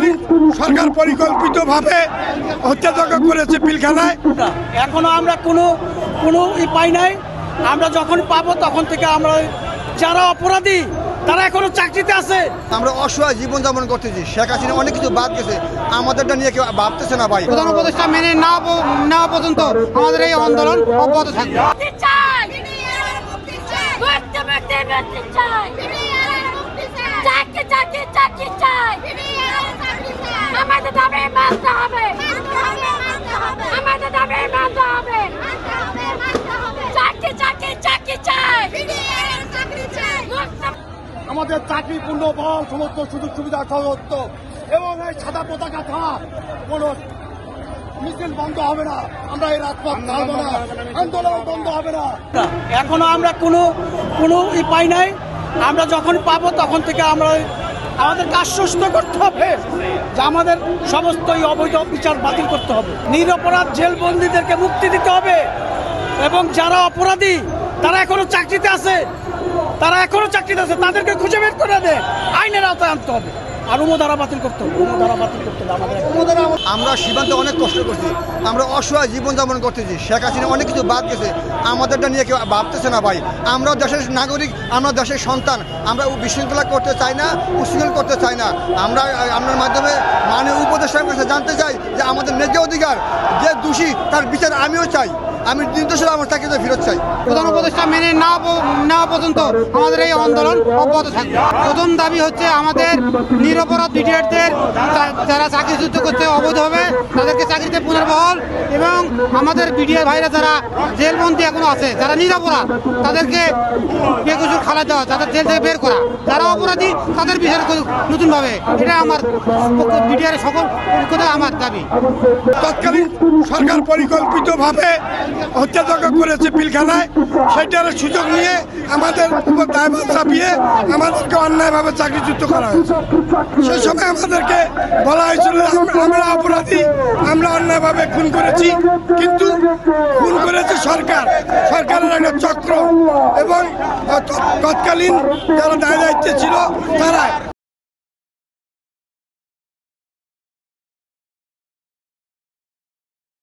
তৎকালীন সরকার পরিকল্পিতভাবে হত্যাযজ্ঞ করেছে পিলখানায়। এখনো আমরা কোনো পাই নাই। আমরা যখন পাবো তখন থেকে আমরা যারা অপরাধী তারা এখনো চাকরিতে আছে। আমরা অসহায় জীবনযাপন করতেছি। শেখ হাসিনা অনেক কিছু বাদ গেছে, আমাদেরটা নিয়ে কেউ ভাবতেছে না ভাই। প্রধান উপদেষ্টা মেনে না পর্যন্ত আমাদের এই আন্দোলন অব্যাহত থাকবে। আমাদের দাবি মানতে হবে, আমাদের দাবি মানতে হবে। চাকরি চাই, আমাদের চাকরি পূর্ণ বল সমস্ত সুযোগ সুবিধা সহত্ব এবং এই সাদা পতাকা থাকা কোনো মিছিল বন্ধ হবে না। আমরা এই রাজপথ ছাড়বো না, আন্দোলন বন্ধ হবে না। এখনো আমরা কোনো পাই নাই। আমরা যখন পাবো তখন থেকে আমরা আমাদের কাজ সুস্থ করতে হবে, যে আমাদের সমস্ত অবৈধ বিচার বাতিল করতে হবে। নিরপরাধ জেলবন্দীদেরকে মুক্তি দিতে হবে এবং যারা অপরাধী তারা এখনো চাকরিতে আছে, তাদেরকে খুঁজে বের করে দেয়, আইনের আওতায় আনতে হবে। আর ধারা বাতিল করতে হবে, আমরা সীমান্তে অনেক কষ্ট করছি, আমরা অসহায় জীবনযাপন করতেছি। শেখ হাসিনা অনেক কিছু বাদ গেছে, আমাদেরটা নিয়ে কেউ ভাবতেছে না ভাই। আমরা দেশের নাগরিক, আমরা দেশের সন্তান, আমরা বিশৃঙ্খলা করতে চাই না, উশৃঙ্খল করতে চাই না। আমরা আপনার মাধ্যমে মাননীয় উপদেষ্টার কাছে জানতে চাই যে আমাদের ন্যায্য অধিকার, যে দোষী তার বিচার আমিও চাই, আমি নির্দোষ আমার চাকরিতে ফেরত চাই। প্রধান উপদেষ্টা মেনে না পর্যন্ত আমাদের এই আন্দোলন অব্যাহত থাকবে। প্রথম দাবি হচ্ছে আমাদের নিরপরাধ বিডিআরদের যারা চাকরিচ্যুত করতে অবৈধভাবে তাদেরকে চাকরিতে পুনর্বহাল, এবং আমাদের বিডিআর ভাইরা যারা জেলবন্দী এখনো আছে, যারা নিরপরাধ তাদেরকে বেকসুর খালা দেওয়া, তাদের জেল থেকে বের করা, যারা অপরাধী তাদের বিচার নতুনভাবে। এটা আমার বিডিআরের সকল কথা আমার দাবি। তৎকালীন সরকার পরিকল্পিতভাবে হত্যাযজ্ঞ করেছে পিলখানায়, সেটার সুযোগ নিয়ে আমাদের উপর দায়ভার চাপিয়ে আমাদেরকে অন্যায়ভাবে চাকরিচ্যুত করা হয়েছে। সেই সময় আমাদেরকে বলা হয়েছিল আমরা অপরাধী, আমরা অন্যায়ভাবে খুন করেছি, কিন্তু খুন করেছে সরকারের একটা চক্র এবং তৎকালীন যারা দায় দায়িত্বে ছিল তারা।